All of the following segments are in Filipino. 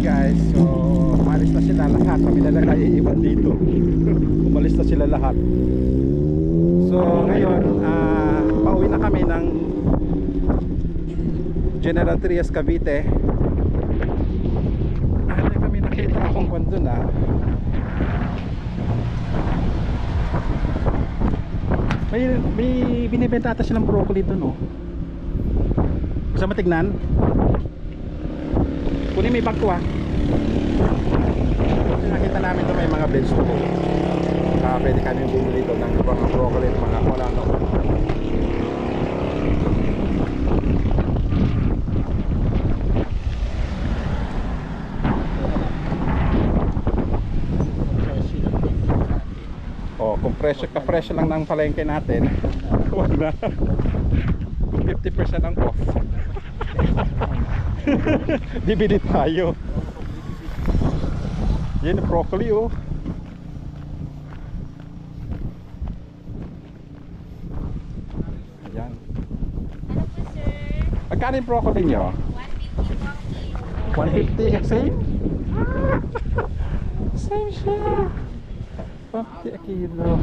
guys, so umalis na sila lahat. Kami na lang naiiwan dito. Umalis na sila lahat. So ngayon, pauwi na kami ng General Trias, Cavite. Hindi kami nakita akong kwan dun May binibenta ata silang broccoli dun Gusto matignan? Kunin may bag ko Nakita namin doon may mga vegetable. Pwede kami bumili doon ng mga broccoli at mga kolano. Kung presyo lang ng palengke natin, wag na. Kung 50% ang off. Bibili tayo. Yan ang broccoli Ayan. Ano po sir? Magkano yung broccoli nyo? 150 same? Same siya. 50 a kilo.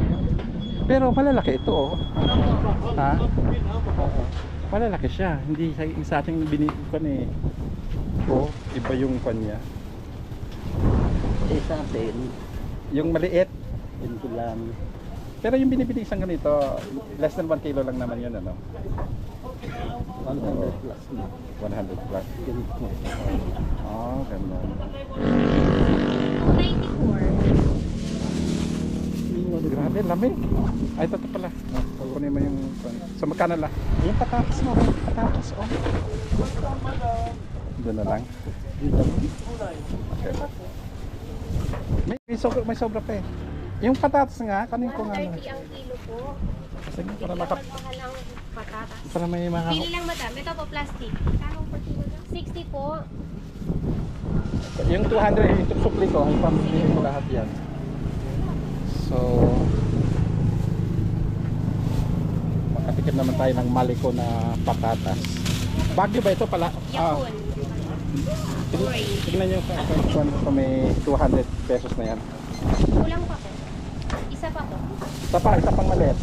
Pero malalaki ito Ha? Malalaki siya. Hindi sa ating binikuan iba yung kanya. Sa atin, Yung maliit. ito lang. Pero yung binibili isang ganito, less than 1 kilo lang naman yun 100 plus na. 100 plus. Ganito. Ganun. 94. Grabe, lamig. Ay, ito pala. Kunin mo yung... So, magkano lang? Yung patatas mo. Patatas, Doon na lang. Okay. May sobra pa Yung patatas nga, kanin ko nga. 130 ang kilo po. Sige, para Mahal ang patatas. Para may mga... Pili lang madam. Ito po plastic. Kano per kilo lang? 60 po. Yung 200, yung supli ko, yung pamili ko lahat yan. So, makatikim naman tayo ng Maliko na patatas. Baguio ba ito pala? Yakun. Tignan nyo sa may 200 pesos na yan. Kulang pa po. Isa pa po. Isa pang maliit.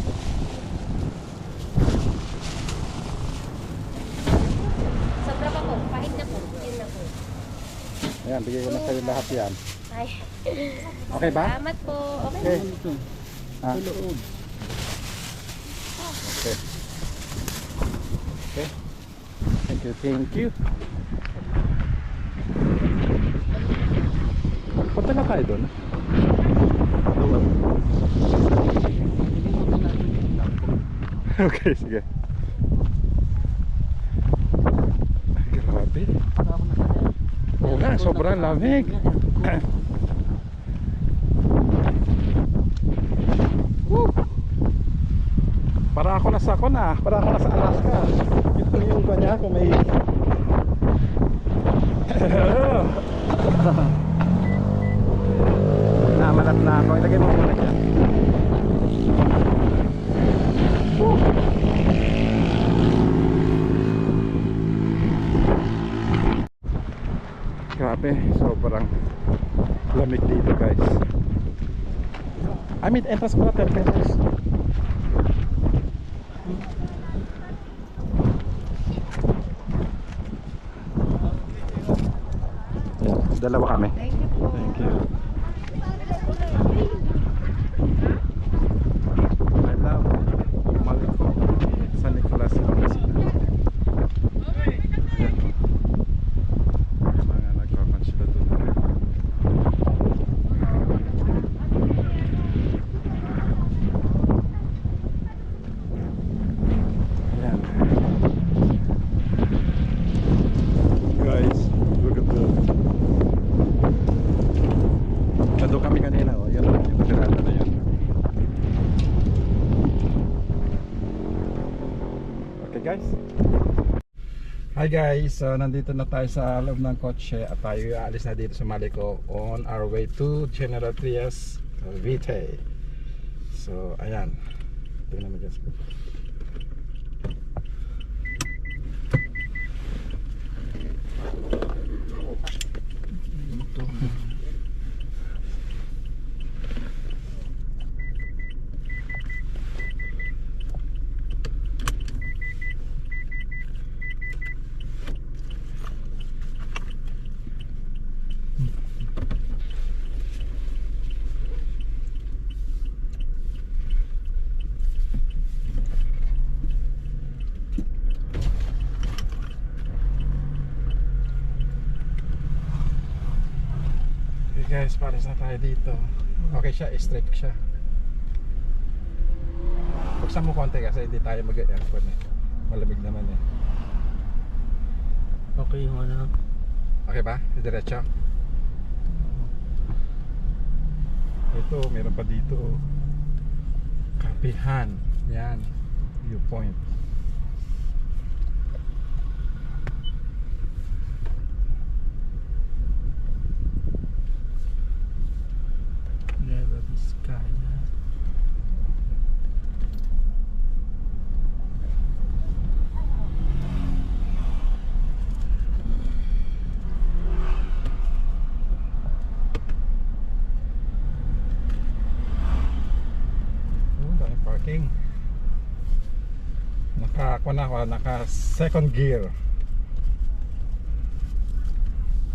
Sobra pa po. Pahit na po. Yun na po. Ayan, bigay ko na sa'yo lahat yan. Ay. Okay ba? Salamat po. Okay. Okay. Okay. Okay. Thank you. Punta na tayo doon. Okay, sige. Grabe. Oo nga, sobrang lamig. Para ako nasa Alaska. Ito yung kanya kung may namalat na ako. Ilagay mo muna dyan. Grabe, sobrang lamig dito guys. I mean, entrance ko na 10 pesos. Dalawa kami. Thank you. I love Maliko, San Nicolas, mga nagkakan sila doon. Ayan. Guys, look at that. Nandun kami kanina, yun yung natirada na yun. Okay guys. Hi guys, nandito na tayo sa loob ng kotse at tayo aalis na dito sa Maliko on our way to General Trias, Cavite. So ayan, tingnan mo dyan. Guys, pares na tayo dito. Okay siya, straight siya. Buksan mo konti kasi hindi tayo mag-aircon eh. Malamig naman eh. Okay yung ano. Okay ba? Diretso? Ito, meron pa dito. Kapihan. Yan. Viewpoint. Nueva Vizcaya. Daming parking. Naka second gear.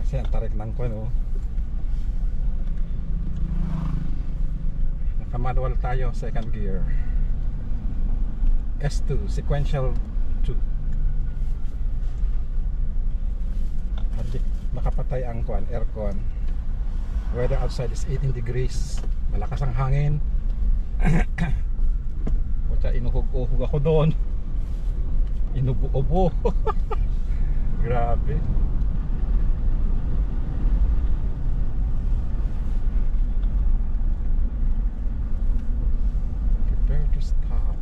Kasi ang tarik ng kwan oh. Naka manual tayo, second gear. S2, sequential 2. Nakapatay ang kwan, aircon. Weather outside is 18 degrees. Malakas ang hangin. Kutsa, inuhog-uhog ako doon. Inubo-ubo. Grabe. Prepare to stop.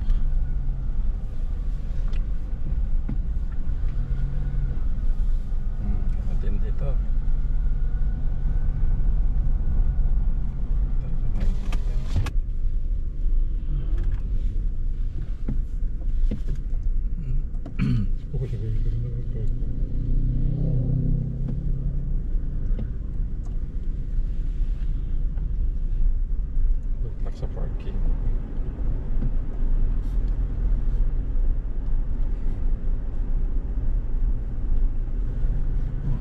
Matindi ito. Good luck sa parking.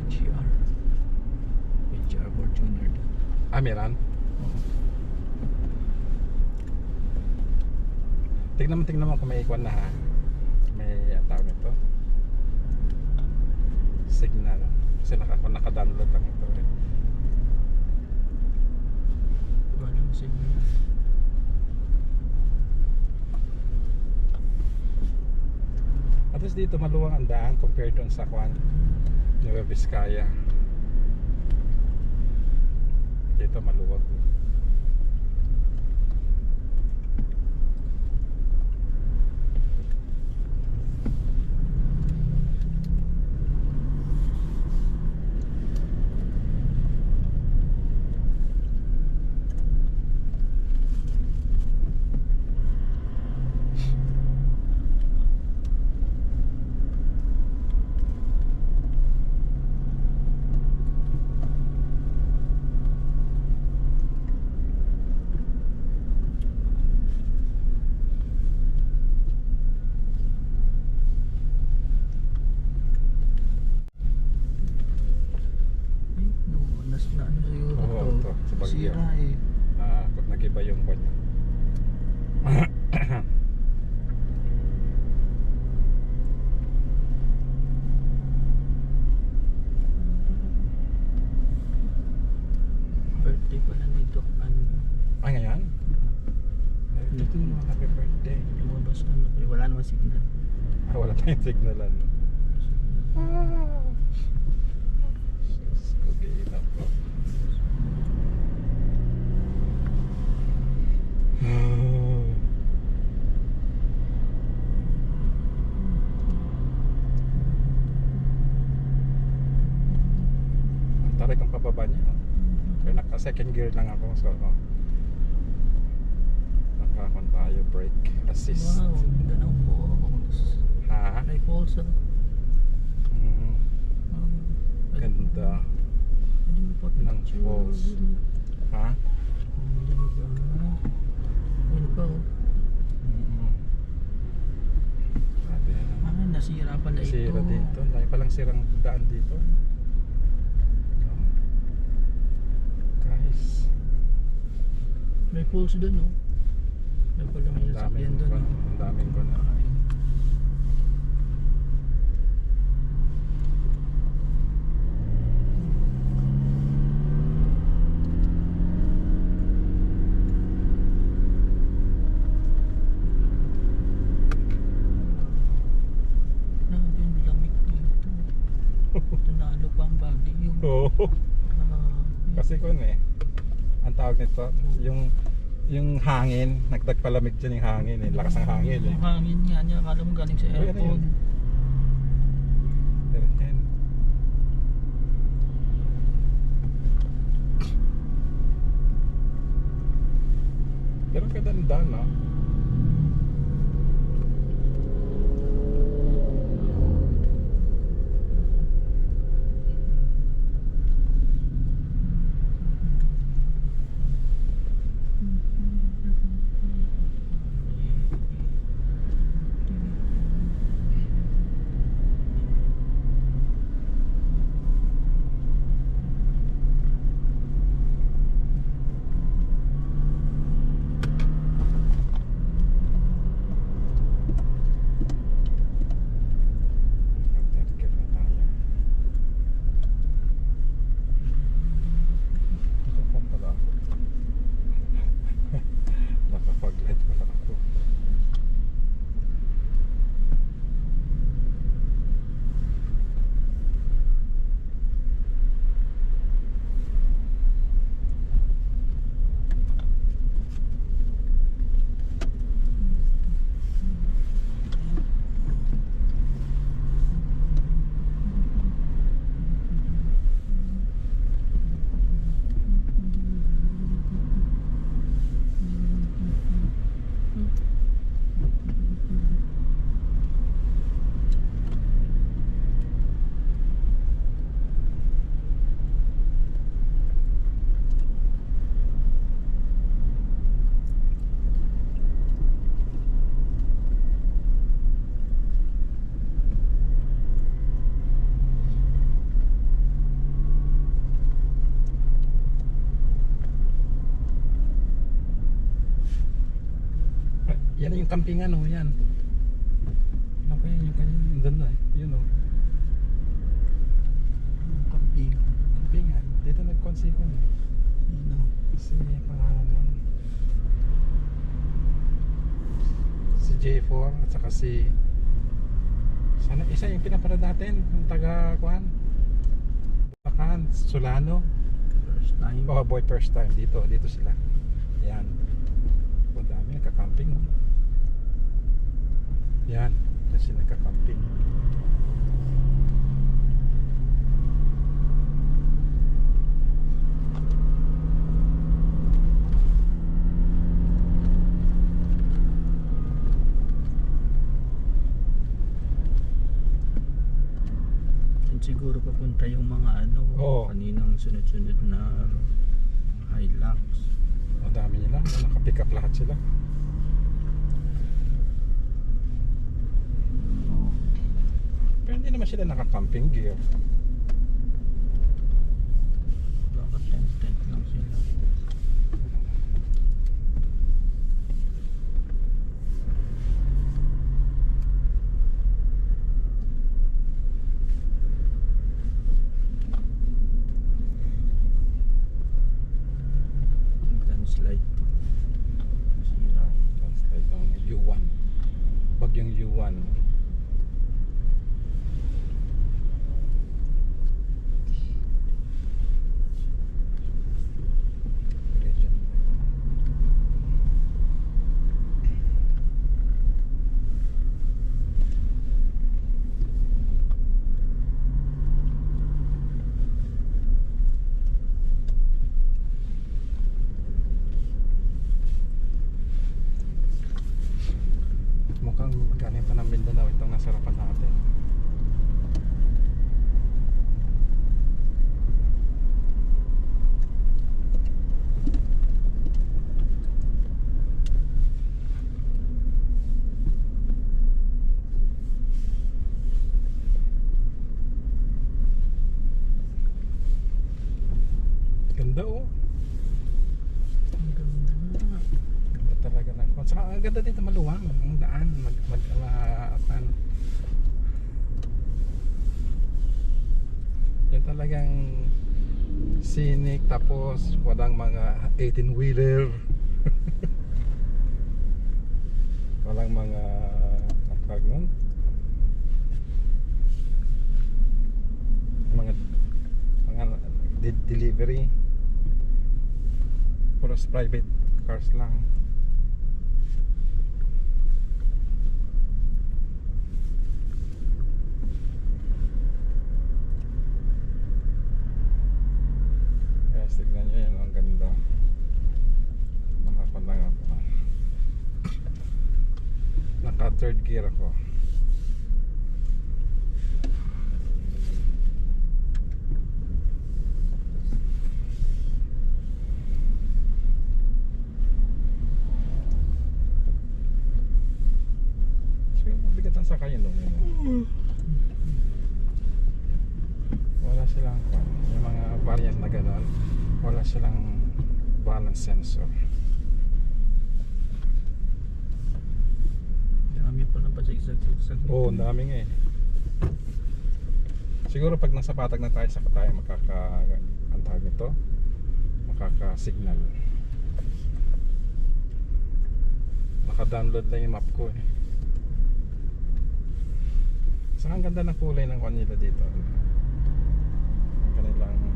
GR. May GR Fortuner doon. Meron? Tingnan mo kung may ikwan na ha. May tawag nito. Signal. Kasi naka-download lang ito eh. Walang signal. At least dito maluwang ang daan compared doon sa kwan Nueva Vizcaya. Dito maluwag. Ay, no, na ano siguro Oo, ito, sa Baguio. Sira eh. Kung nag-iba yung kwan niya. Birthday pala ni Doc ano. Ay, ngayon? Dito naman, happy birthday. Lumabas ano. Pero wala naman signal. Wala tayong signalan. Sus, kugina po. Ang tarik ang pababa niya. Pero naka second gear lang ako. So, nakakon tayo, brake assist. Wow, ganda ng falls. Ha? May falls ah. Mm, ganda Hindi mo pa ng falls. Ha? Hindi mo ba? Ayun pa oh. Grabe yan. Ah, nasira pala ito. Sira dito. Dahil palang sirang daan dito. Guys, May falls doon oh. May pala may sasakyan doon oh. ang daming ko na. Oo. Ah, Kasi kung ang tawag nito, yung hangin, nagtagpalamig dyan yung hangin lakas ng hangin yung hangin nga niya, akala mo galing sa Uy, ano aircon. yun? Meron yan. Pero ganda no? Mag-target na tayo. Nakapon pala ako. Nakapag-light pala ako. Yan yung campingan yan. Ano pa yan yung kanya? Doon na yun Camping. Campingan. Dito nag-consigo Sino? Si pangalan nun. Si J4 at saka si sana isa yung pinaparad natin yung taga Kuan Bulacan, Solano. First time. Oh boy, first time dito sila. Yan. Ang dami nagka-camping. Yan, kasi nagka-camping. Yan siguro papunta yung mga Oo. kaninang sunod-sunod na Hilux. Ang dami nila, naka-pick up lahat sila. Pero hindi naman sila naka-camping gear. Baka tent lang sila. Landslide. Sira. Landslide ng U1. Bagyong U1. Mukhang galing pa ng Mindanao itong nasarapan natin. Ganda Ang ganda na. Ganda talaga ng Kuan. Saka ang ganda dito, maluwang ang daan. Yan talagang scenic, tapos walang mga 18-wheeler. Walang mga tawag nun? Mga delivery. Puros private cars lang. Guys, tignan nyo yan, ang ganda. Makakulang ako. Naka third gear ako. Siguro mabigat ang sakayan nung yun. Wala silang yung mga variant na gano'n, wala silang balance sensor. Dami pa na pasigsag-sigsag. Oo, ang dami nga eh. Siguro pag nasa patag na tayo, saka tayo ang tawag nito, makaka-signal. Naka-download lang yung map ko eh. Saka ang ganda ng kulay ng kanila dito. Ang kanilang ganda.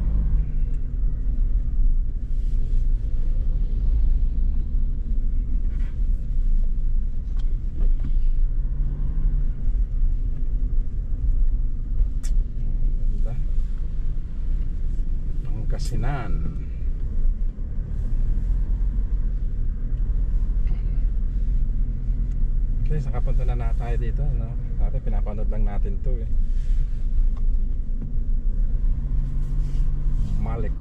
Pangasinan. Okay, nakapunta na tayo dito, no? Dati pinapanood lang natin to eh. Malik.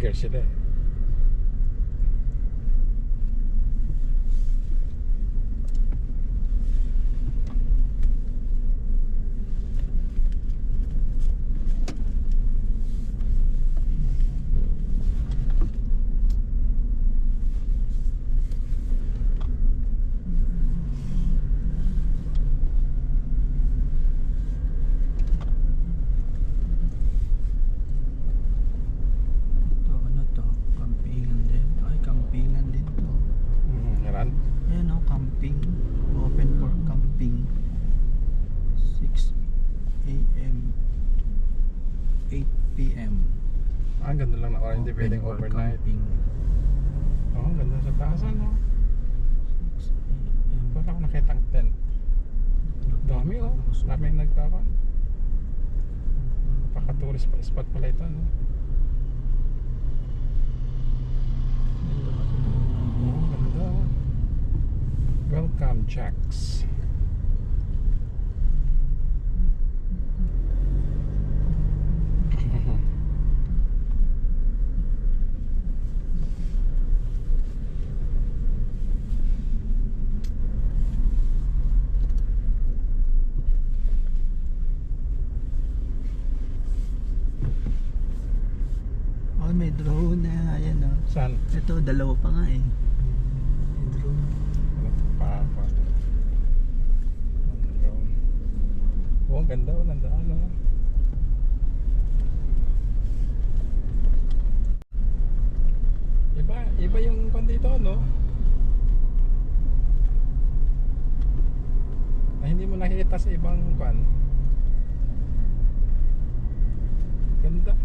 gear sila eh. AM 8 PM. Ang ganda lang na oras, hindi Open pwedeng for overnight. camping. Oo, ang ganda sa taas, ano? 6 PM. Wala ako nakita ang tent. Dami, oh. Dami yung nagkakan. Paka-tourist spot pala ito, no? Ganda kasi ng- Oo, ganda. Welcome, Jacks. Oh, may drone na. Ayan oh. Saan? Ito, dalawa pa nga eh. May drone. Papa. Oh, ang ganda, oh. Nandaan, oh. Iba yung kwan dito, no? Na hindi mo nakikita sa ibang kwan. Ganda.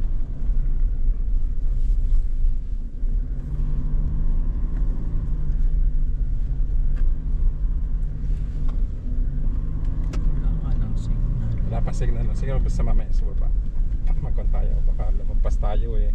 Wala ka ng signal. Wala pa signal. Siguro basta mamaya sa baba. Magkwan tayo. Baka lumagpas tayo eh.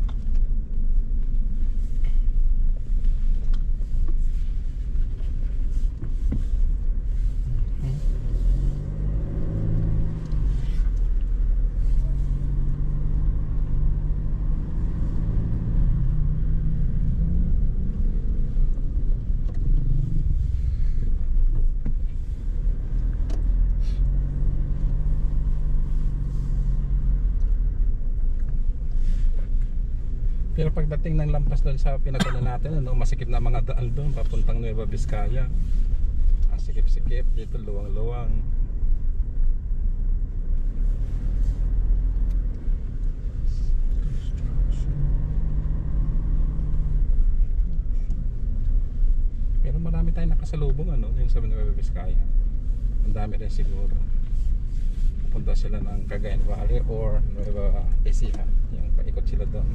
Pero pagdating ng lampas doon sa pinagano natin, ano, masikip na mga daan doon papuntang Nueva Vizcaya. Ang sikip-sikip dito, luwang-luwang. Pero marami tayong nakasalubong, ano, yung sa Nueva Vizcaya. Ang dami rin siguro. Pupunta sila ng Cagayan Valley or Nueva Ecija. Yung paikot sila doon.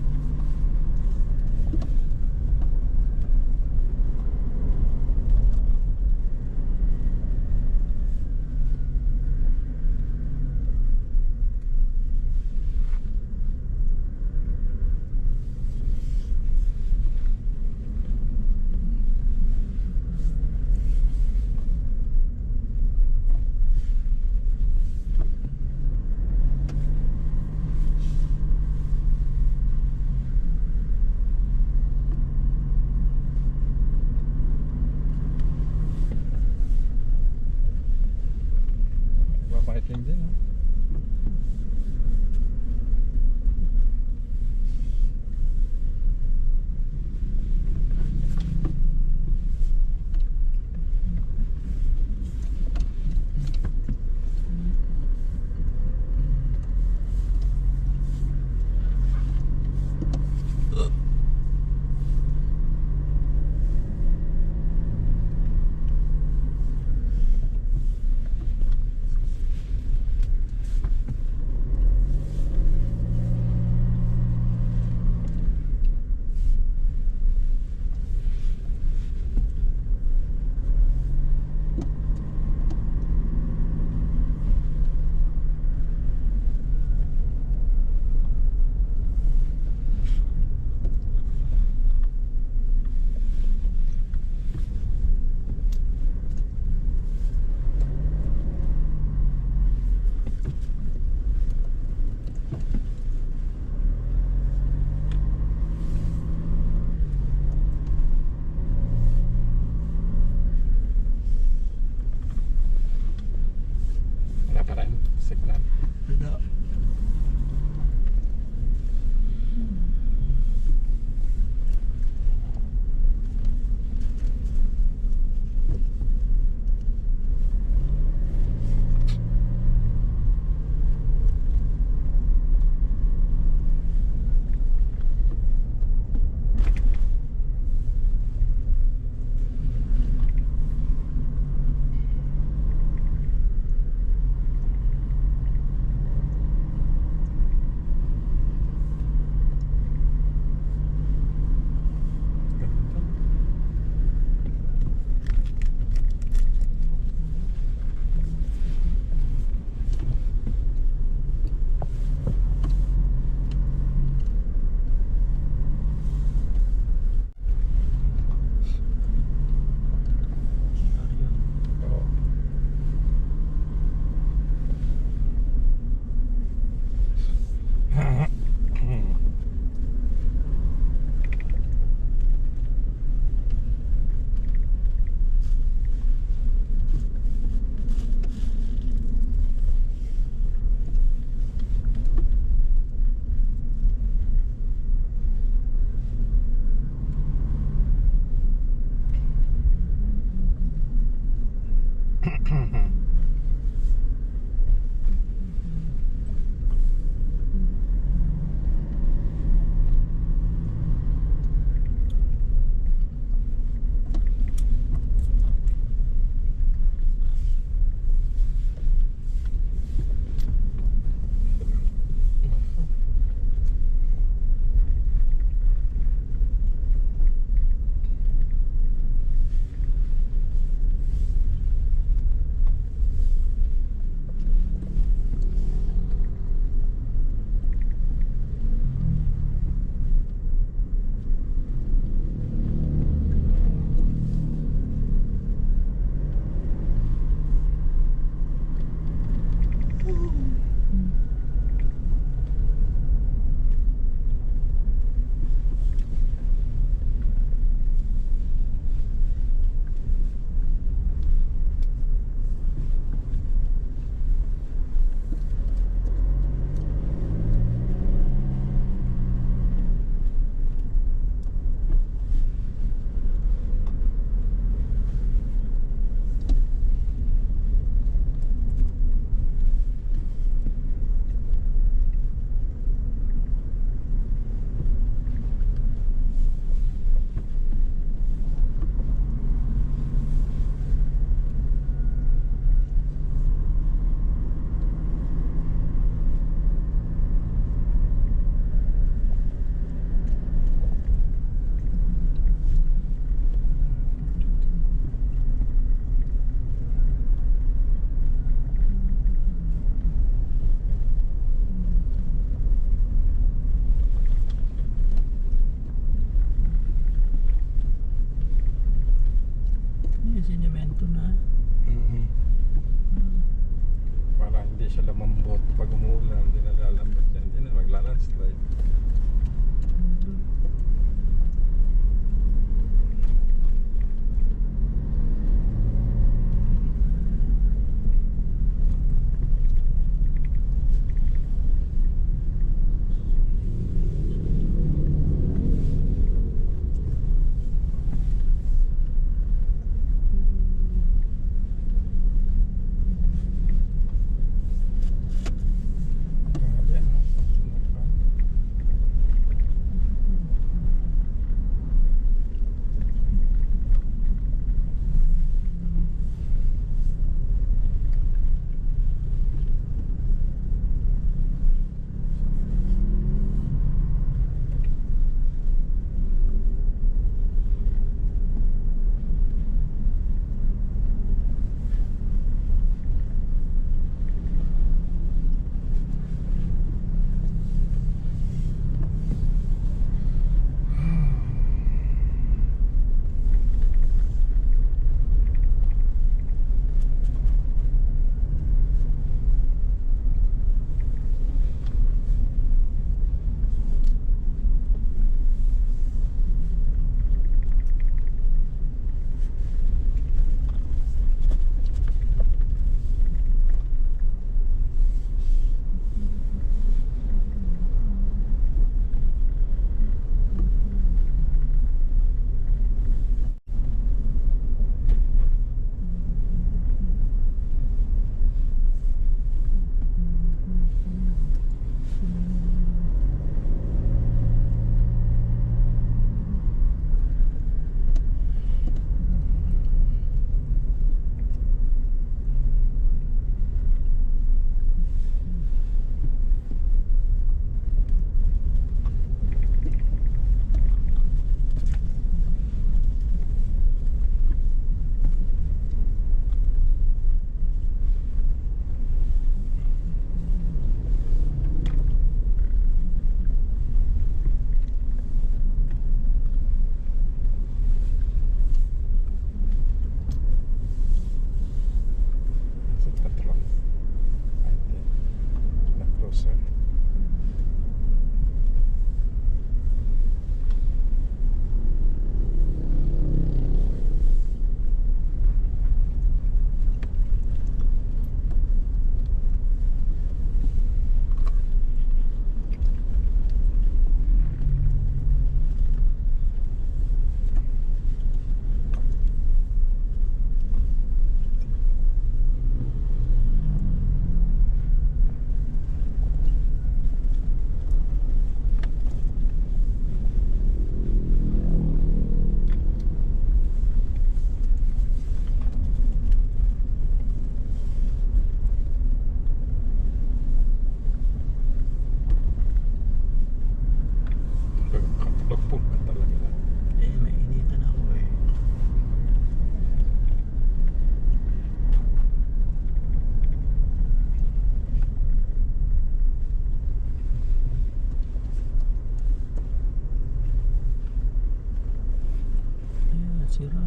sira.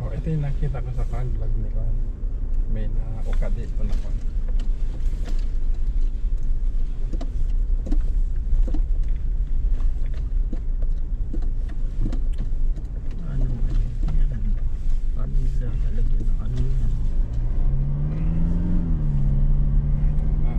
Oh. Oh, ito yung nakita ko sa vlog ni Juan. May na ukadi ito na Juan. Ano yan? Ano nila lalagyan ng ano yan? Ah.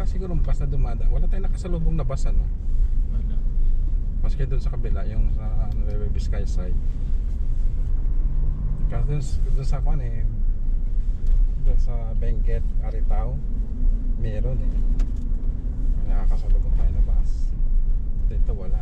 Siguro bus na dumada. Wala tayong nakasalubong na bus ano. Wala. Maski dun sa kabila, yung sa Nueva Vizcaya side. Kasi dun sa kwan eh, dun sa Benguet, Aritao, meron eh. Nakakasalubong tayo na bus. Dito wala.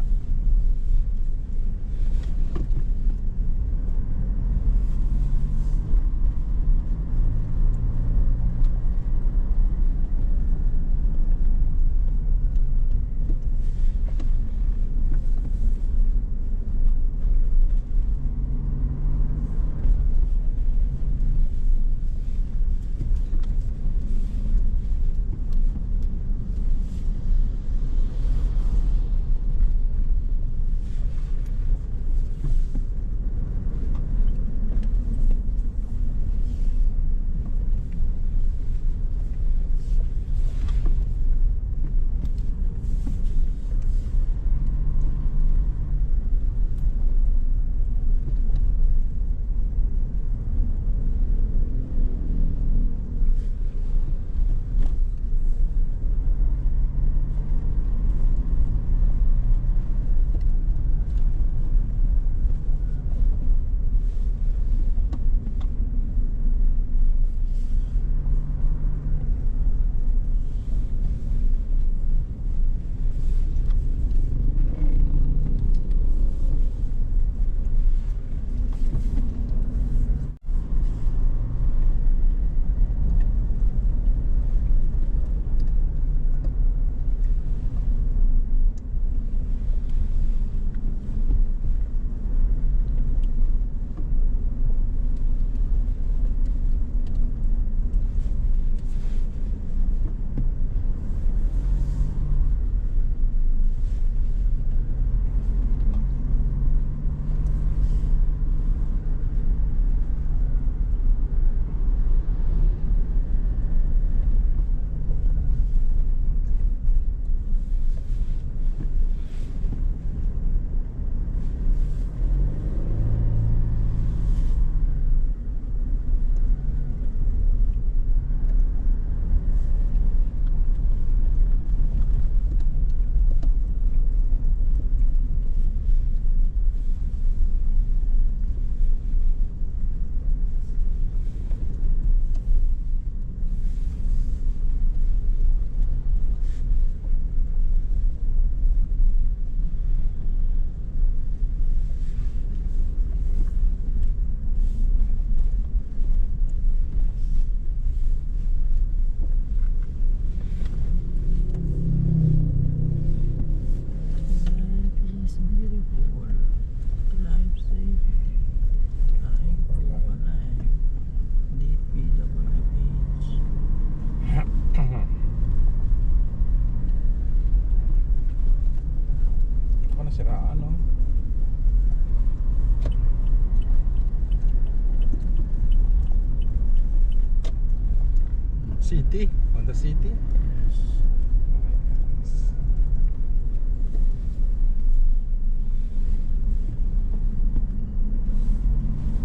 City, Honda City. Yes.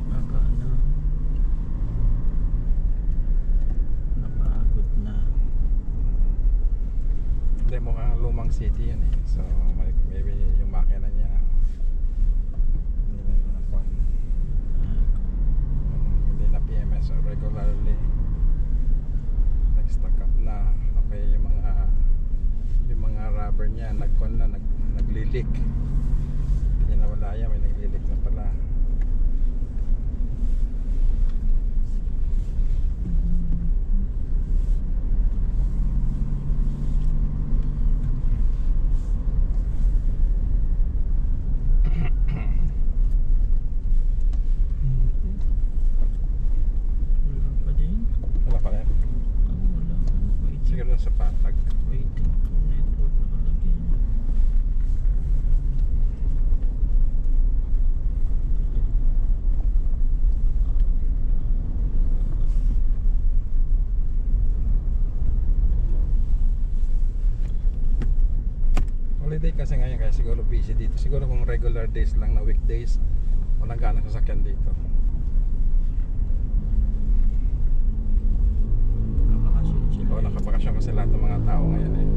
Baka na napagod na. Hindi, mukhang lumang city yan eh. So maybe yung makina niya hindi na kwan. Hindi na PMS or regularly nag-stock up na. Okay, yung mga rubber niya nagkwan na, naglilik. Hindi niya nawala yan, may naglilik na pala. Wala pa din. Wala pa rin. Wala pa. Waiting. Siguro sa patag. Waiting for network nakalagay. Holiday kasi ngayon kaya siguro busy dito. Siguro kung regular days lang na weekdays, walang ganang sasakyan dito. Nakakasyon sila. O nakabakasyon kasi lahat ng mga tao ngayon eh.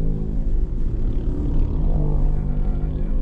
Ayan.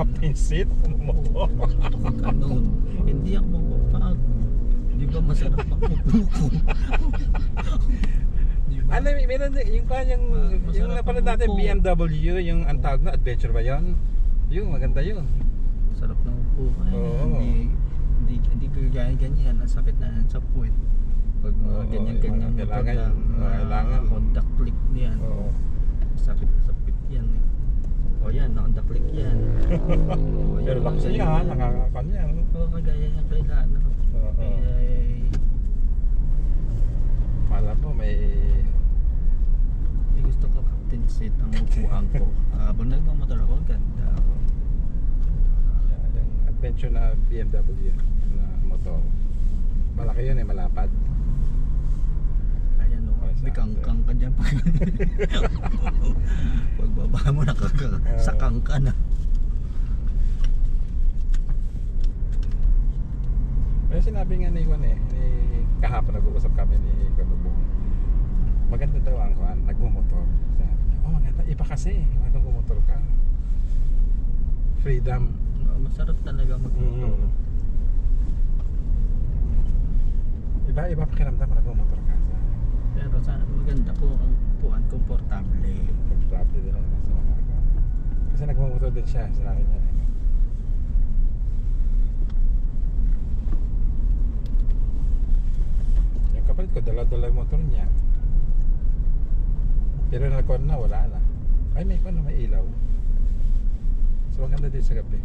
Captain seat motor. Ganun. Hindi ako mapapag. Di ba masarap makupuko? Di ba? Ano, meron din, yung kanyang, Masarap yung napanood natin ang upo. BMW, yung ang tawag na adventure ba yun? Yung maganda yun. Sarap ng upo. Oo. Hindi ganyan. Ang sakit na yan sa puwet. Pag mga Oo, ganyan-ganyan yung mga kailangan yun, kailangan. contact click niyan. Oo. Sakit na sakit yan eh. O yan, naka-click yan. O, Pero mga lakas niya, ganyan. nakakakan yan. Oo, kagaya niya kailan. Oo. Malam mo, may Gusto ko captain seat ang upuan ko. Habang nagmamotor ako, ganda. yung adventure na BMW na motor. Malaki yun eh, malapad. Ayan o, Oh, bikangkang ka dyan. Pagbaba mo, nakakasakang ka na. Pero sinabi nga ni Juan eh, ni kahapon nag-uusap kami ni Kalubong. Maganda daw ang Juan, nagmumotor. Sabi niya, oh maganda, iba kasi, nagmumotor ka. Freedom. Masarap talaga magmotor. Iba pakiramdam pag nagmumotor ka. Pero maganda po ang upuan, komportable. Pag-travel din naman sa mga ka. Kasi nagmumotor din siya, sinabi niya. Yung kapalit ko, dala-dala yung motor niya. Pero nakon na, wala na. Ay, may pa na, may ilaw. So, maganda din sa gabi.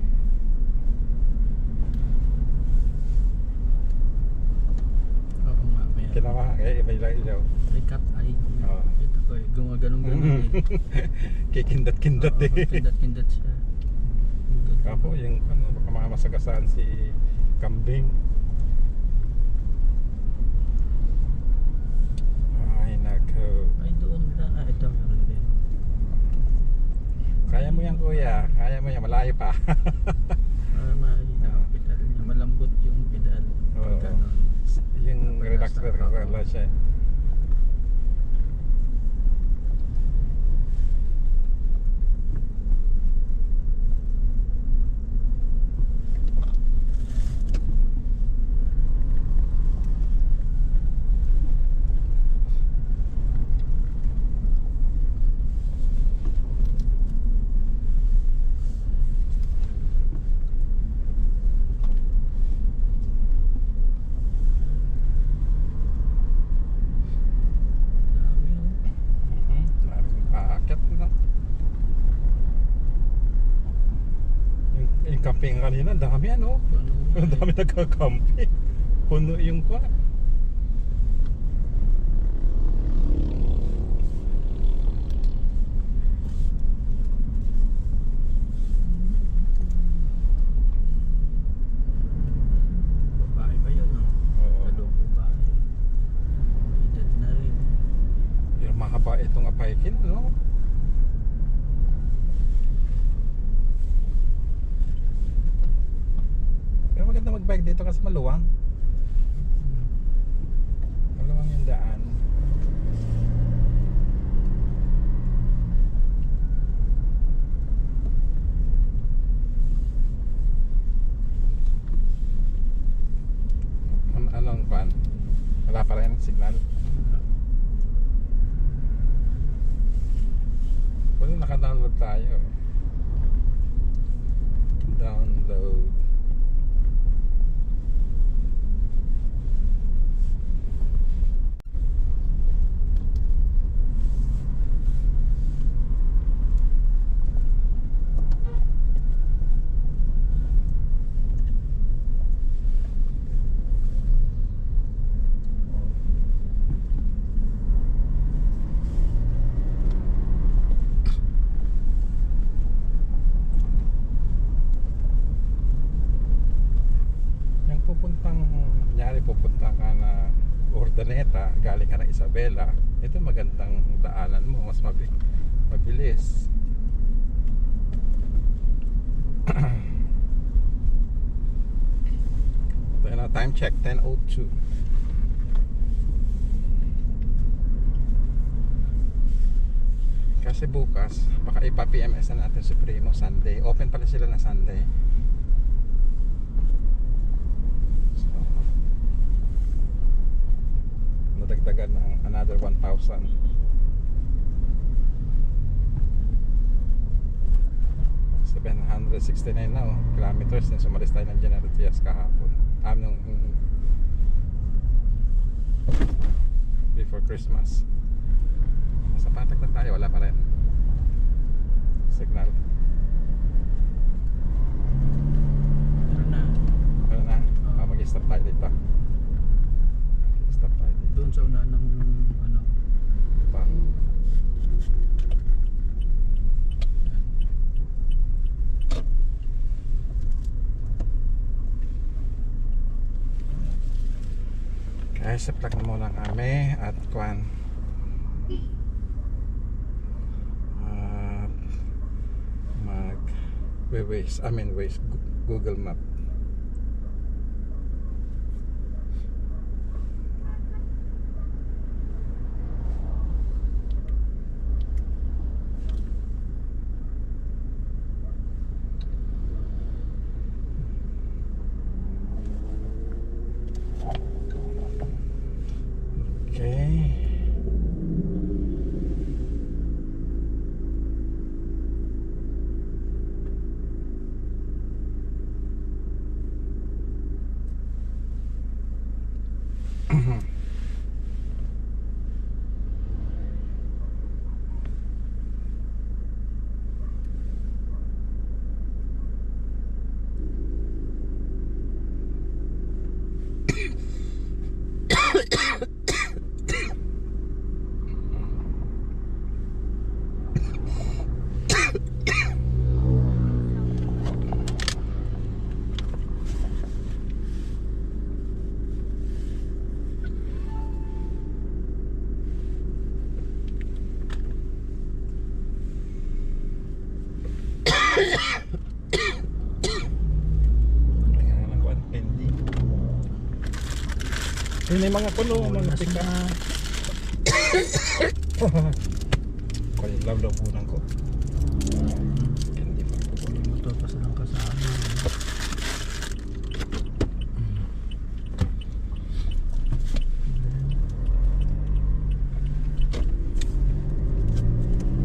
Oo nga, may Kinawa, may ilaw. may cat eye. Oo. Ito ko eh, gumaganong-ganon eh. Kikindat-kindat eh. Kindat-kindat siya. Kapo, yung ano, baka mamasagasaan si Kambing. Ay, nako. Ay, doon lang. Ah, ito meron din. Kaya mo yan, kuya. Kaya mo yan, malayo pa. Para mahina ang pedal niya. Malambot yung pedal. Oo. Pag ganon. Yung relax siya. Dami oh. Maraming paakyat na. Yung camping kanina, ang dami ano. Ang dami nagka-camping. Puno yung kwa. Babae pa yun oh. Oo. Dalawang babae. May edad na rin. Pero mahaba itong apaikin, no? Pero maganda mag-bike dito kasi maluwang. Maluwang yung daan. Anong pan? Wala pa rin signal. Pwede naka-download tayo. Download. Yung pupunta ka na Urdaneta, galing ka ng Isabela, ito magandang daanan mo, mas mabilis. Ito na, time check, 10:02. Kasi bukas, baka ipa-PMS na natin Supremo Sunday. Open pala sila na Sunday. So, nadagdagan ng another 1,000. 769 na kilometers na sumalis tayo ng General Trias kahapon. Nung before Christmas. Sa Patag na tayo, wala pa rin signal. Ano na? Mag-stop tayo dito. Stop tayo dito. Doon sa una ng ano. Pa. Kaya sa plug na muna kami at kuan Waze, Google Map. Okay. May mga puno, mga pika. Kaya lawlaw punang ko. Hindi pa po. Motor pa silang kasama.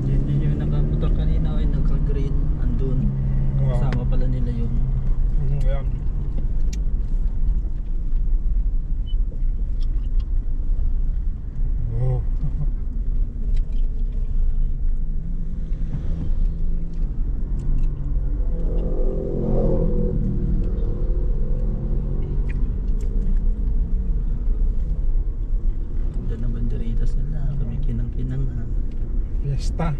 Yun yung nakamotor kanina ay nagka-green. Andun. Kasama pala nila yun. Ayan. Fiesta.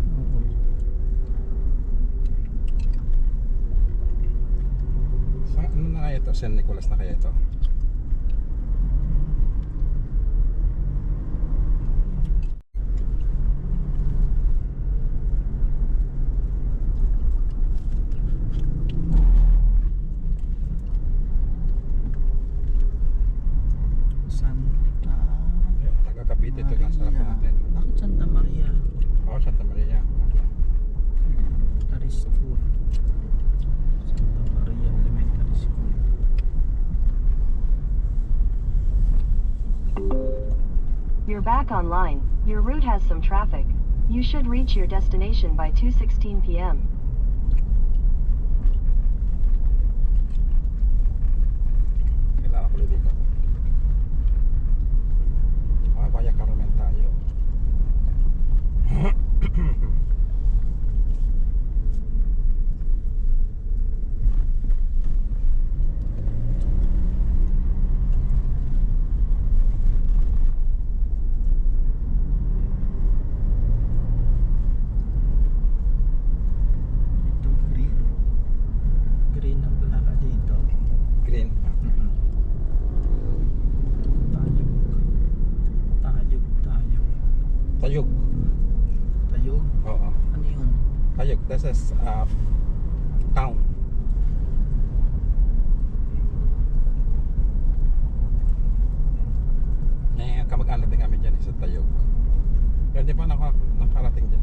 Sa ano na kaya ito? San Nicolas na kaya ito? Santa Taga Cavite ito lang sa harapan natin. Bakit Santa Maria? Santa Maria. Elementary School. Santa Maria Elementary School. You're back online. Your route has some traffic. You should reach your destination by 2:16 p.m. Kailangan ko liliko. Vaya Carmen tayo. Ito green. Green ang plaka dito. Green. Tayog. Tayog. Tayog. Tayog. Tayog? Oo. Ano yun? Tayog. This is town. Kamag-anak din kami dyan sa Tayog. Pero di pa nakarating dyan.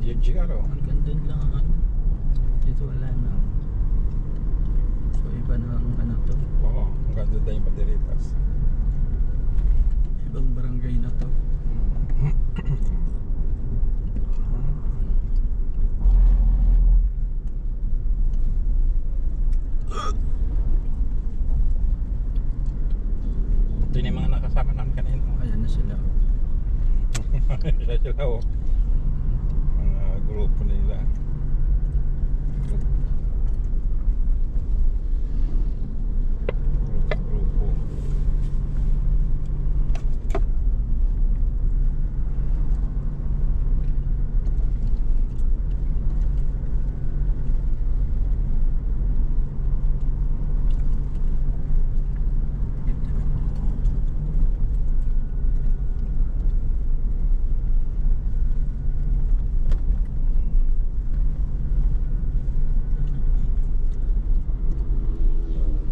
Gigaro. Hanggang doon lang ang ano. Dito wala na. So iba na ang ano to. Oo, hanggang doon tayong Banderitas. Ibang barangay na to. Ito yung mga nakasama namin kanina. Ayan na sila. Siya sila oh. Mga grupo nila. Grupo.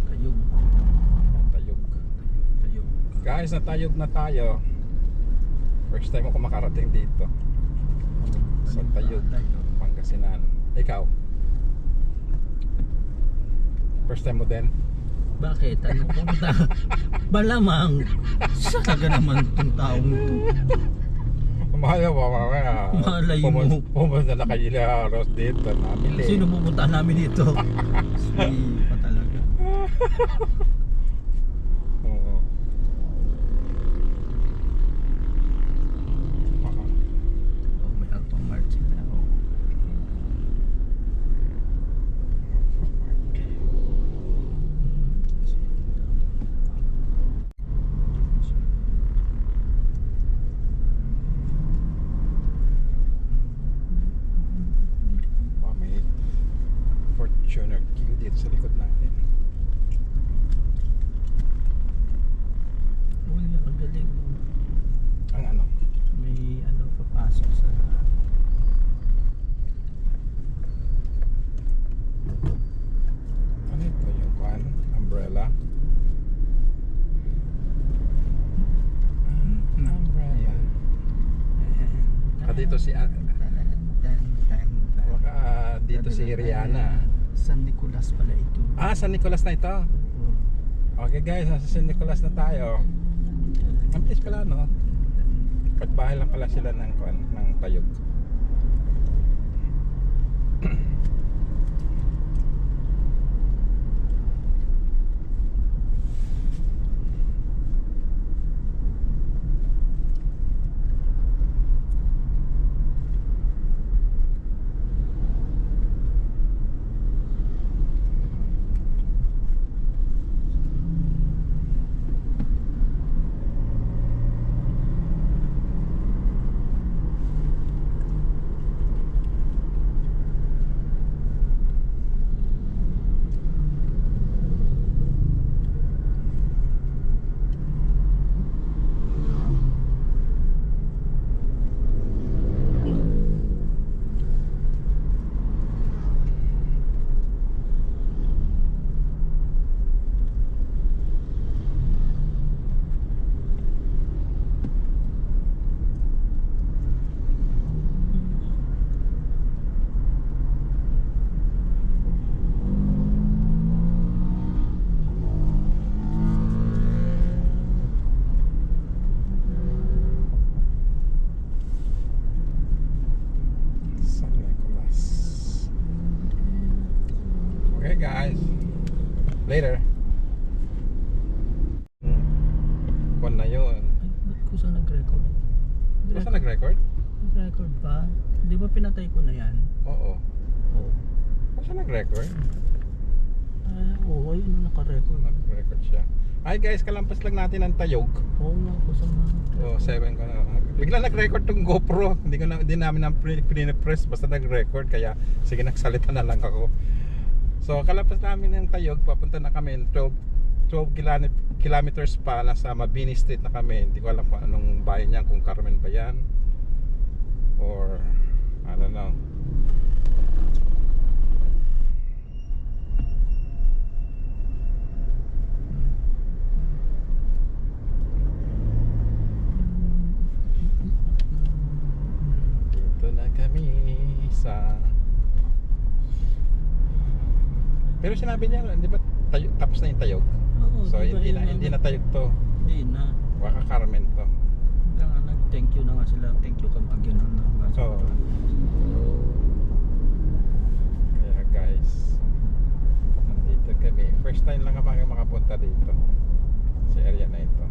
Tayog. Tayog. Tayog. Guys, natayog na tayo. First time ako makarating dito. Sa Tayog, Pangasinan. Ikaw? First time mo din? Bakit? Ano pumunta? Malamang. Talaga naman itong taong ito. Mahal mo mamaya. Malay mo. Pumunta na kayo Ros dito. Namili. Sino pupunta namin dito? Sweet pa talaga. Oo. Oh, may Alpha Mart sila. Oh. May Fortuner Q dito sa likod natin. Wala, ang galing. Ang ano? May ano papasok sa Ano ito? Yung kuan? Umbrella? Umbrella. Dito si baka dito si Rihanna. San Nicolas pala ito. San Nicolas na ito. Okay guys, nasa San Nicolas na tayo. Ang bilis pala no. Pagbahay lang pala sila ng kuan, ng Tayog. San Nicolas. Okay guys. Later. Kuan na yun. Ay, ba't ko sa nag-record? Basta nag-record? Nag-record pa? Di ba pinatay ko na yan? Oo. Oo. Basta nag-record? Oo, ayun yung naka-record. Nag-record siya. Hi guys, kalampas lang natin ang Tayog. Oo nga ko sa mga. Oh, 7 ko na. Bigla nag-record tong GoPro. Hindi namin na press basta nag-record kaya sige nagsalita na lang ako. So kalampas namin ng Tayog, papunta na kami 12 kilometers pa nasa Mabini Street na kami. Hindi ko alam kung anong bayan niyan, kung Carmen ba yan or I don't know. Dito na kami. sa... Pero sinabi niya, hindi ba tapos na yung tayog? Oo, So di ba hindi yun na, ang- hindi na tayog to. Hindi na. Baka Carmen to. Kaya nga nag-thank you na nga sila. Thank you Kamagyo na nga. Oo. Kaya guys, nandito kami. First time lang kami makapunta dito sa area na ito.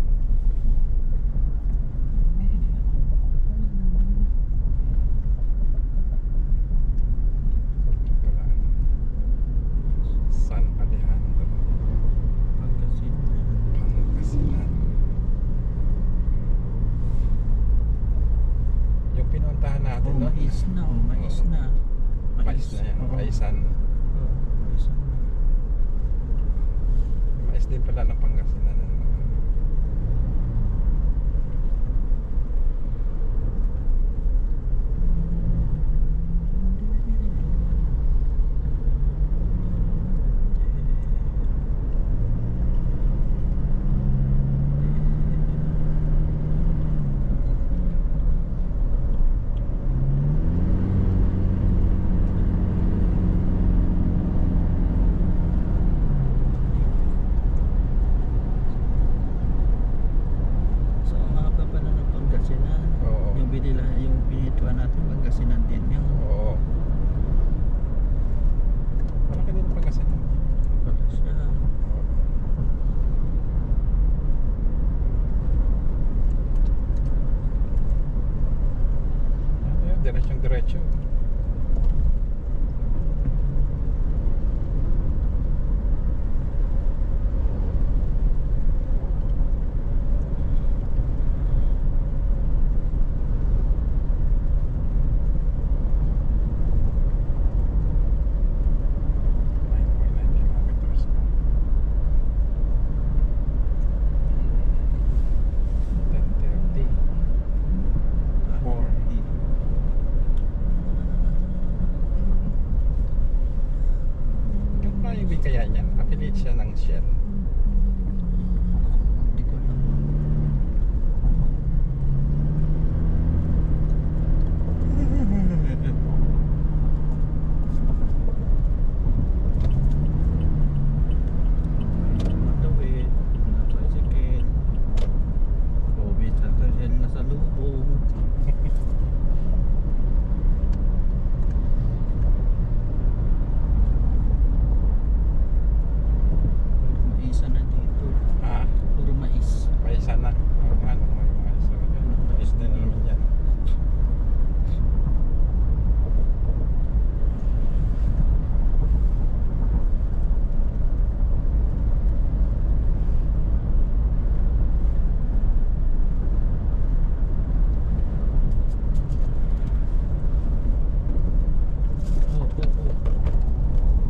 Wala. San Alejandro, Pangasinan. Pangasinan. Yung pinuntahan natin, Oh, no? mais na. Oh, mais na. Mais na yan. Oo. Maisan. Oo, maisan na. Mais din pala ng Pangasinan. Ano? So, ang haba pala ng Pangasinan. Oo. Yung binila, yung pinituan natin, Pangasinan din yung Oo. Malaki din ang Pangasinan. pala siya. Ano yun? Diretsyong diretso. Yung flying V kaya niyan, affiliate siya ng Shell. Hindi ko alam. Matawid, tricycle, COVID sa tricycle na sa lubong. Maisa na dito. Ha? Puro mais. May isa na. Ano, may mga isa na dyan. Is din na naman yan. Oh, oh, oh.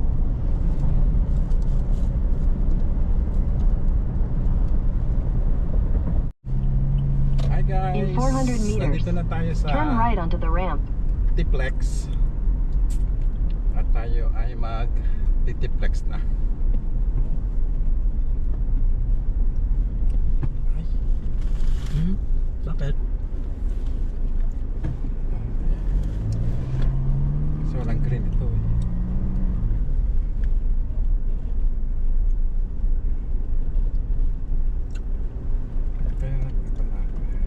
Hi guys! In 400 meters, Nandito na tayo sa Turn right onto the ramp. Tiplex. At tayo ay mag-Tiplex na. Ay, Hmm? Bakit? kasi walang green ito eh. Pero ito na ako eh.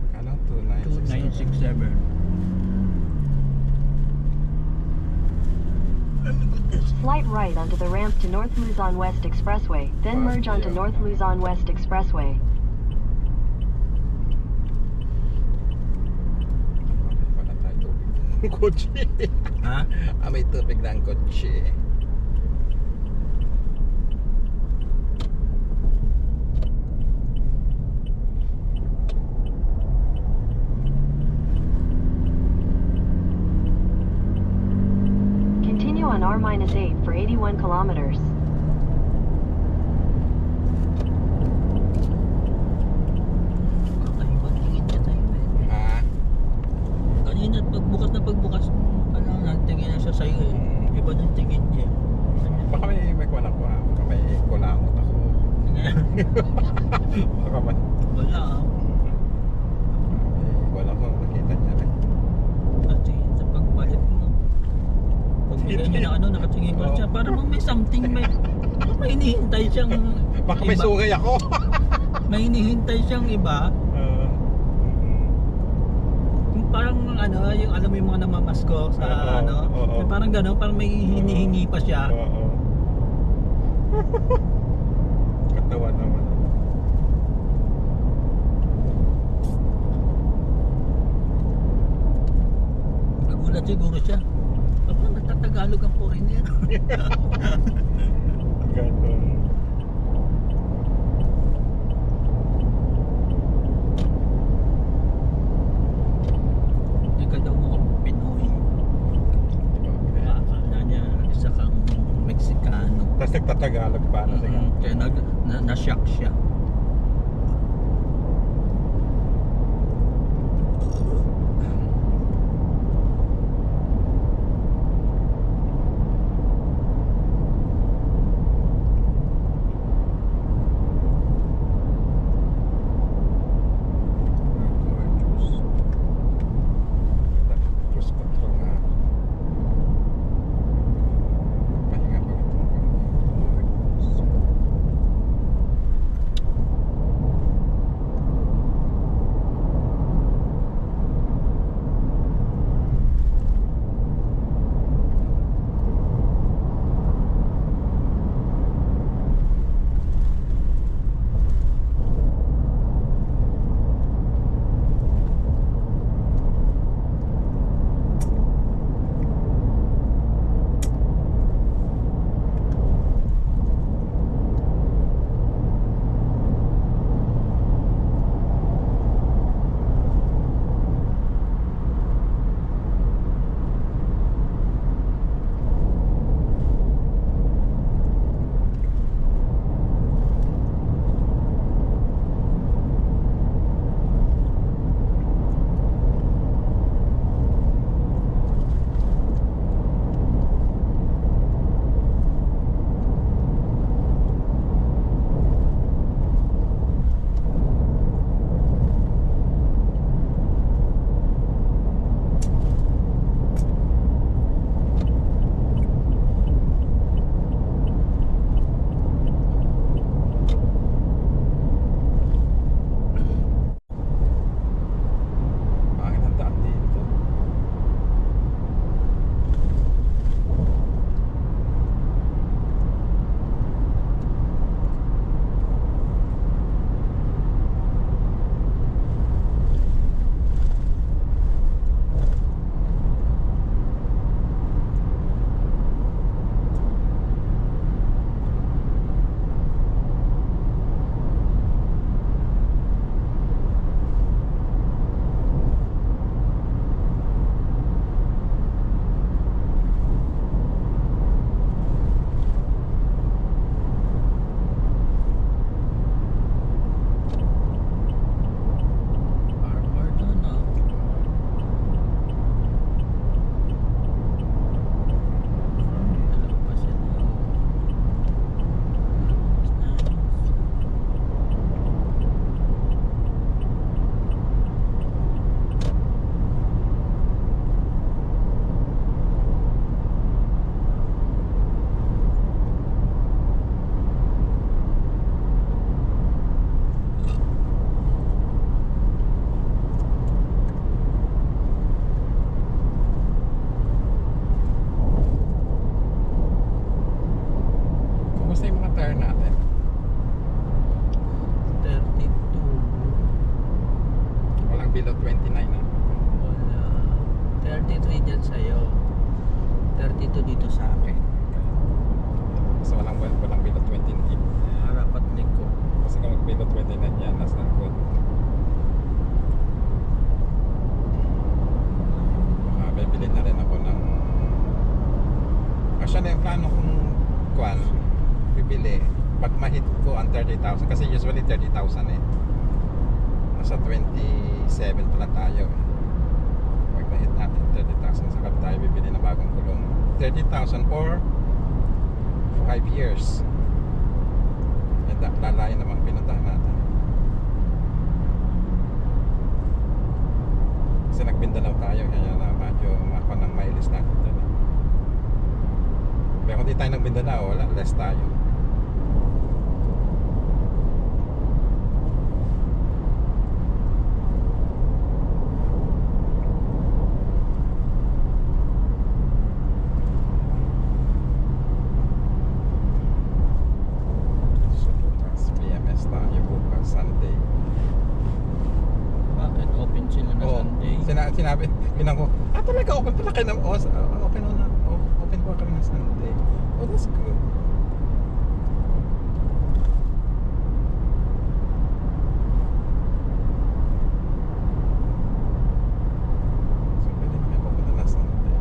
Magkano? 2967. 2967. Slight right onto the ramp to North Luzon West Expressway, then merge onto North Luzon West Expressway. Wala tayo tubig. Kotse. Ha? May tubig na ang kotse. Continue on R-8 for 81 kilometers. Kakaibang tingin niya tayo eh. Ha? Kanina pagbukas, ano, nagtingin na siya sa'yo eh. Iba ng tingin niya. Baka may kuwan ako ha. Baka may kulangot ako. Baka may Wala kuwan ako. Nakita niya rin. At tingin sa At siya, parang may something, may hinihintay siyang Baka may iba. sungay ako. May hinihintay siyang iba. Yung parang ano, yung alam mo yung mga namamasko sa ano, yung parang gano'n, parang may hinihingi pa siya. Oo. Katawan naman. Nagulat siguro siya. Aba, nagtatagalog ang foreigner. Ganun. Hindi ka daw mukhang Pinoy. Akala niya isa kang Meksikano. Tapos nagtatagalog pa na sige. Kaya na-shock siya. Cruise control nga. Pahinga pa ito. Bakit ang daan dito? Hard doon, no? Dalawa pa sila. Kumusta yung mga tire natin? 32. Walang below 29 na. Wala. 33 dyan sa'yo. 32 dito sa akin. So walang below 29. Harap at likod. Kasi kung mag-below 29 yan, nasa good. Baka bibili na rin ako ng... Actually, yung plano kong kuwan, bibili. Pag ma-hit ko ang 30,000, kasi usually 30,000 eh. Nasa 27 pala tayo eh. Pag na-hit natin 30,000, saka tayo bibili na bagong kulong. 30,000 or 5 years. Lalayo naman pinuntahan natin. Kasi nagbindalaw tayo, kaya na medyo mako ng mileage natin doon. Kaya kung di tayo ng Mindanao, wala, less tayo. So bukas, PMS tayo bukas, Sunday. Bakit open sila na Oo, Sunday? sinabi, ko, talaga open pala kayo ng open na, open po kami ng Sunday. Oh, that's good. So, pwede na kayo pupunta ng Sunday.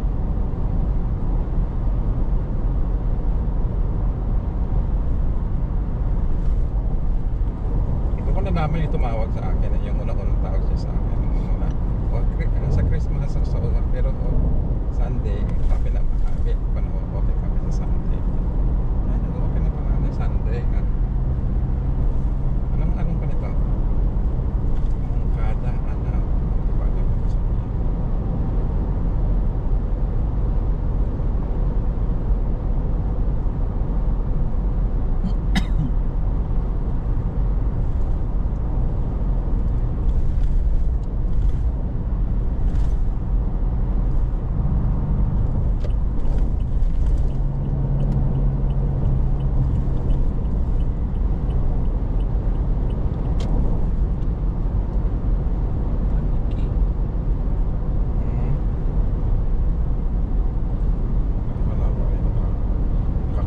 Ito ko nalaman yung tumawag sa akin, yung unang-unang tawag siya sa akin. Sa Christmas, pero Sunday, sabi na open kami sa Sunday. Ay, nag-open na pala na Sunday. Anong pa nito? Ang kada, di ba alam ko sabihin?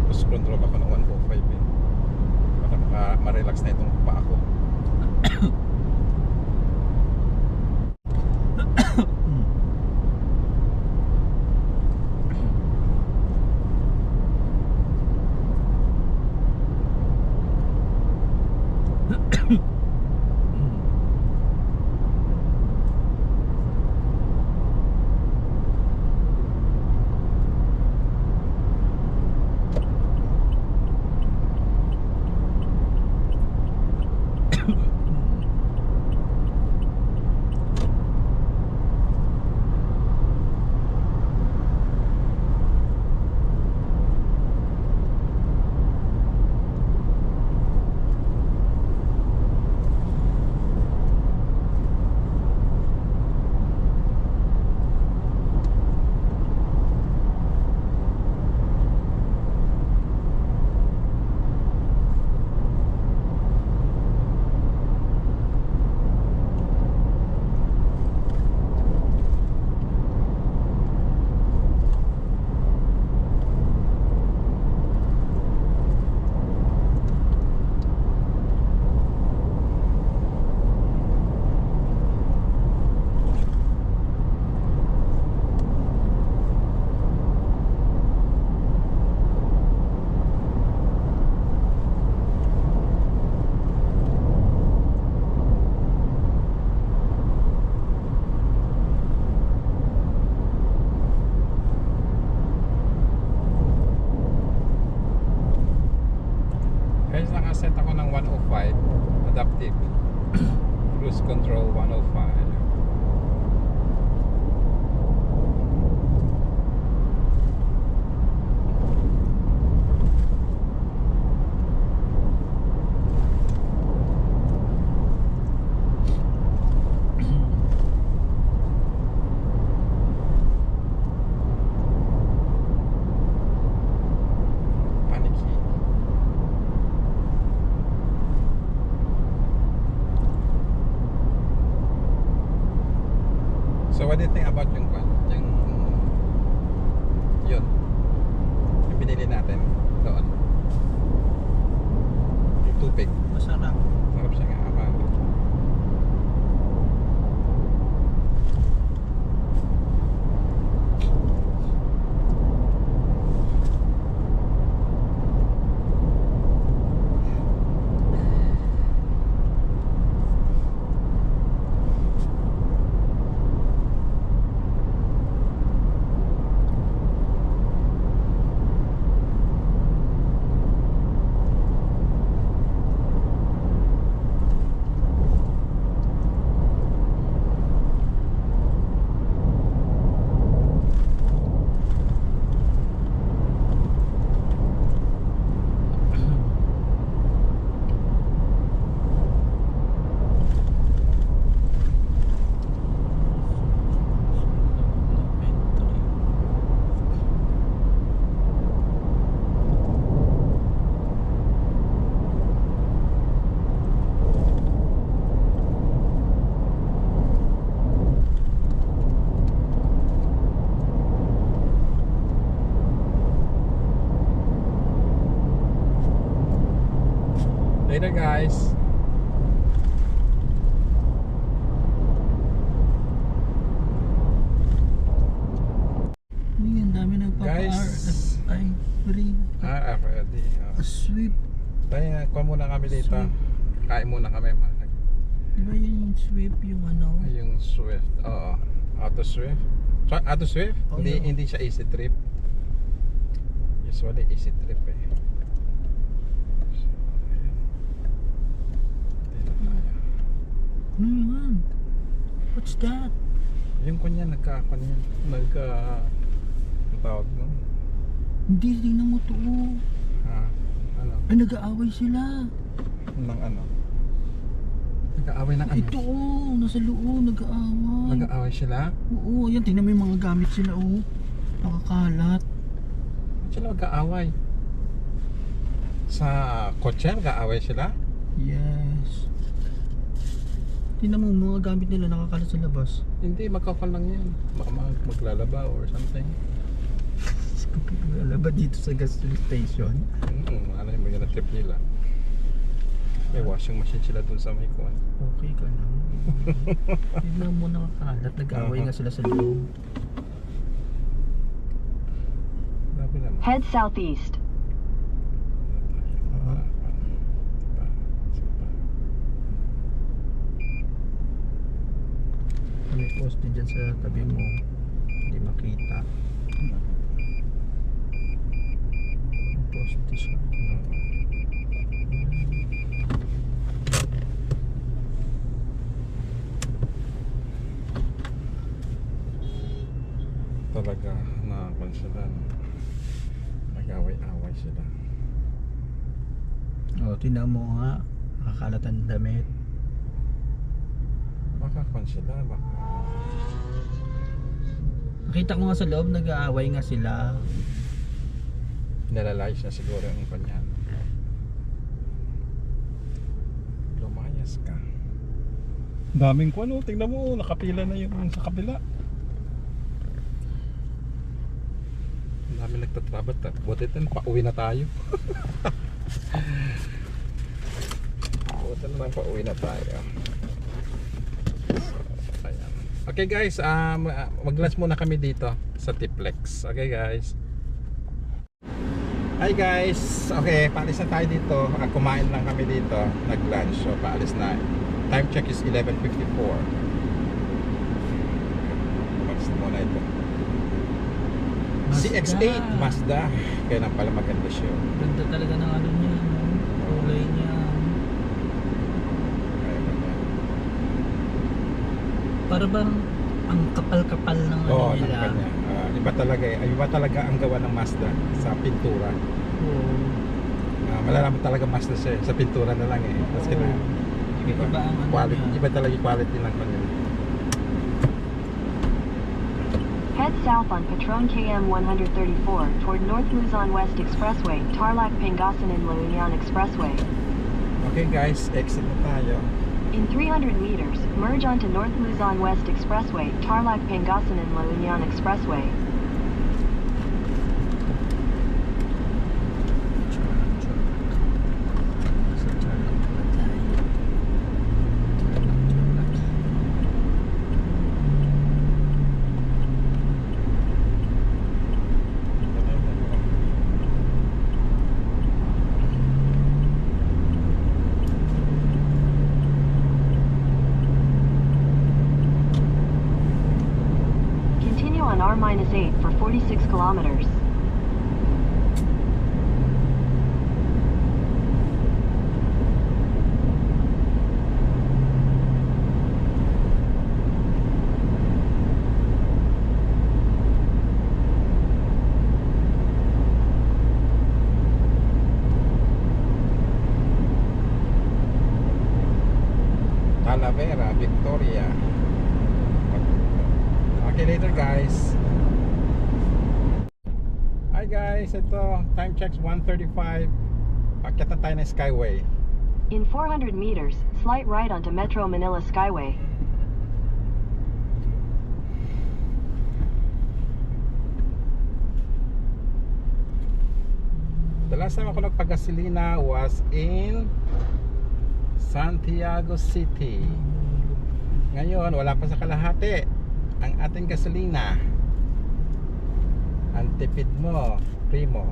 Cruise control ako ng 105 eh. Para ma-relax na itong paa ko. Guys, nakaset ako ng 105 adaptive cruise control 105. Panicky. So what do you think about yung yun yung pinili natin doon, yung tubig? Masarap. Sarap siya nga ama. Later guys. Ang dami ng Guys. Ay, free. Ready. Sweep. Tayo na, kuha muna kami dito. Kain muna kami. Di ba yun yung sweep yung ano? Yung Swift. Oo. Auto Swift. Auto Swift? Oh, Hindi, yeah. hindi siya easy trip. Usually easy trip eh. So, ayan. Dito tayo. Ano yan? What's that? Yung kunya ang tawag mo? Hindi, tingnan mo to. Ha? Ano? Ay, nag-aaway sila. Ng ano? Nag-aaway ng ano? Ito nasa loob, nag-aaway. Nag-aaway sila? Oo, yan, tingnan mo yung mga gamit sila nakakalat. Ba't sila mag-aaway? Sa kotse mag-aaway sila? Yes. Tingnan mo, mga gamit nila nakakalat sa labas. Hindi, magkakal lang yan. Baka maglalaba or something. Lalaba dito sa gas station. Ano yung mga trip nila? May washing machine sila dun sa may kuwan. Okay ka na. Tingnan mo, nakakalat. Nag-aaway nga sila sa loob. Grabe naman. Head southeast. May poste dyan sa tabi mo. Hindi makita. May poste siya. Talaga nakakon sila. Nag-away-away sila. Tingnan mo nga. Nakakalat ang damit. Baka kon sila, baka Nakita ko nga sa loob, nag-aaway nga sila. nalalayas na siguro yung kanya. Lumayas ka. Daming kuwan, tingnan mo, nakapila na yung sa kabila. Dami nagtatrabat. Buti ito, pauwi na tayo. Buti naman pauwi na tayo. So, ayan. Okay guys, mag-lunch muna kami dito sa Tiplex. Okay guys. Hi guys. Okay, paalis na tayo dito. Kumain lang kami dito. Nag-lunch. So paalis na. Time check is 11:54. Paalis muna ito. CX-8 Mazda. Kaya nang pala maganda siya. Ganda talaga ng ano niya, no? Kulay niya. Kaya ganda. Para bang ang kapal-kapal ng ano Oo, nila. kanya. Iba talaga eh. Iba talaga ang gawa ng Mazda sa pintura. Oo. Malalaman talaga Mazda siya sa pintura na lang eh. Tapos kina Iba ang ano quality, niya. iba talaga yung quality ng kanya. Head south on Patron KM 134 toward North Luzon West Expressway, Tarlac Pangasinan La Union Expressway. Okay guys, exit na tayo. In 300 meters, merge onto North Luzon West Expressway, Tarlac Pangasinan La Union Expressway. Continue on R-8 for 46 kilometers. Talavera, Victoria. Okay, later guys. Hi guys, ito time checks 1:35. Pakyat na tayo ng Skyway. In 400 meters, slight right onto Metro Manila Skyway. The last time ako nagpagasolina was in Santiago City. Ngayon, wala pa sa kalahati ang ating gasolina. Ang tipid mo, primo.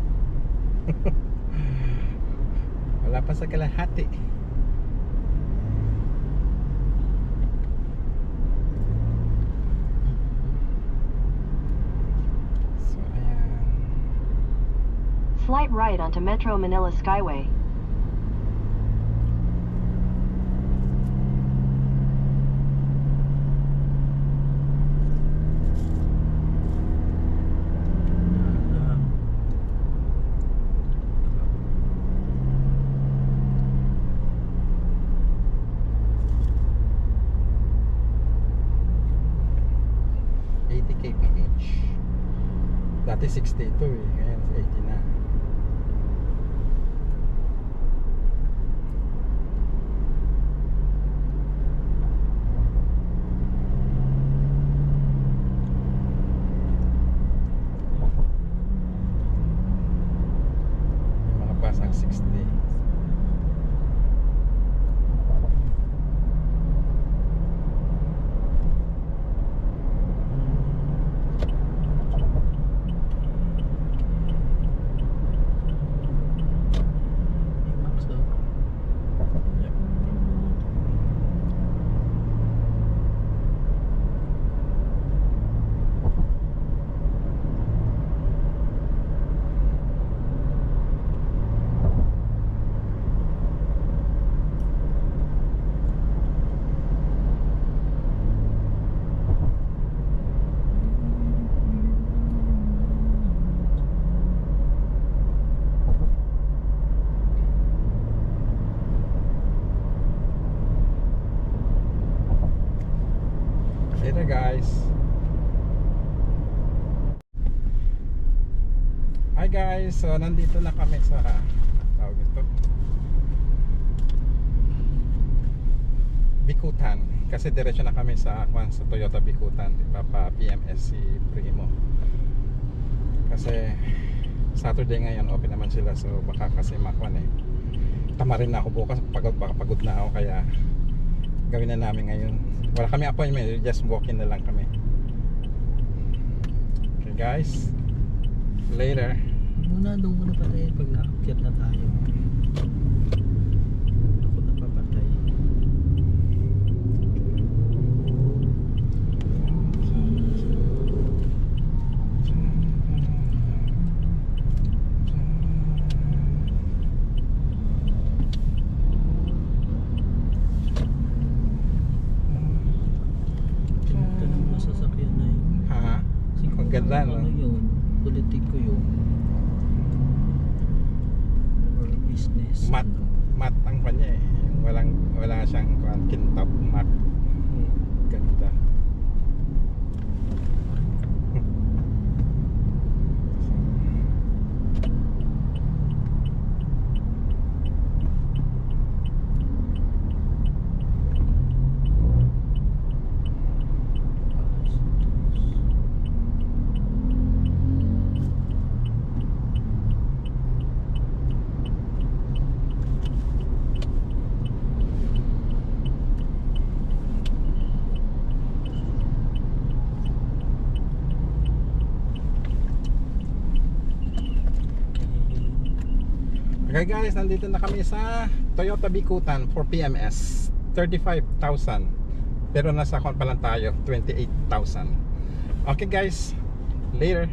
Wala pa sa kalahati. So, ayan. Slight right onto Metro Manila Skyway. kph. Dati 62 eh, ngayon 80 na. May mga bus ang 60. Later guys. Hi guys, so nandito na kami sa tawag ito Bikutan, kasi diretso na kami sa Toyota Bikutan, pa PMS si Primo. Kasi Saturday ngayon open naman sila, so baka kasi makwan eh. Tama rin na ako bukas, pagod na ako, kaya gawin na namin ngayon. Wala kami appointment, just walk-in na lang kami. Okay guys, later. Doon muna patay pag naakyat na tayo. Ako napapatay. Ito na mga sasakyan na yun. Ha? Ang ganda, no? Ano yun? Politiko yun. Or business. Mat, ano. mat ang kanya eh. Wala siyang kintab, mat. Ganda. Okay guys, nandito na kami sa Toyota Bikutan for PMS. 35,000. Pero nasa account pa lang tayo, 28,000. Okay guys, later.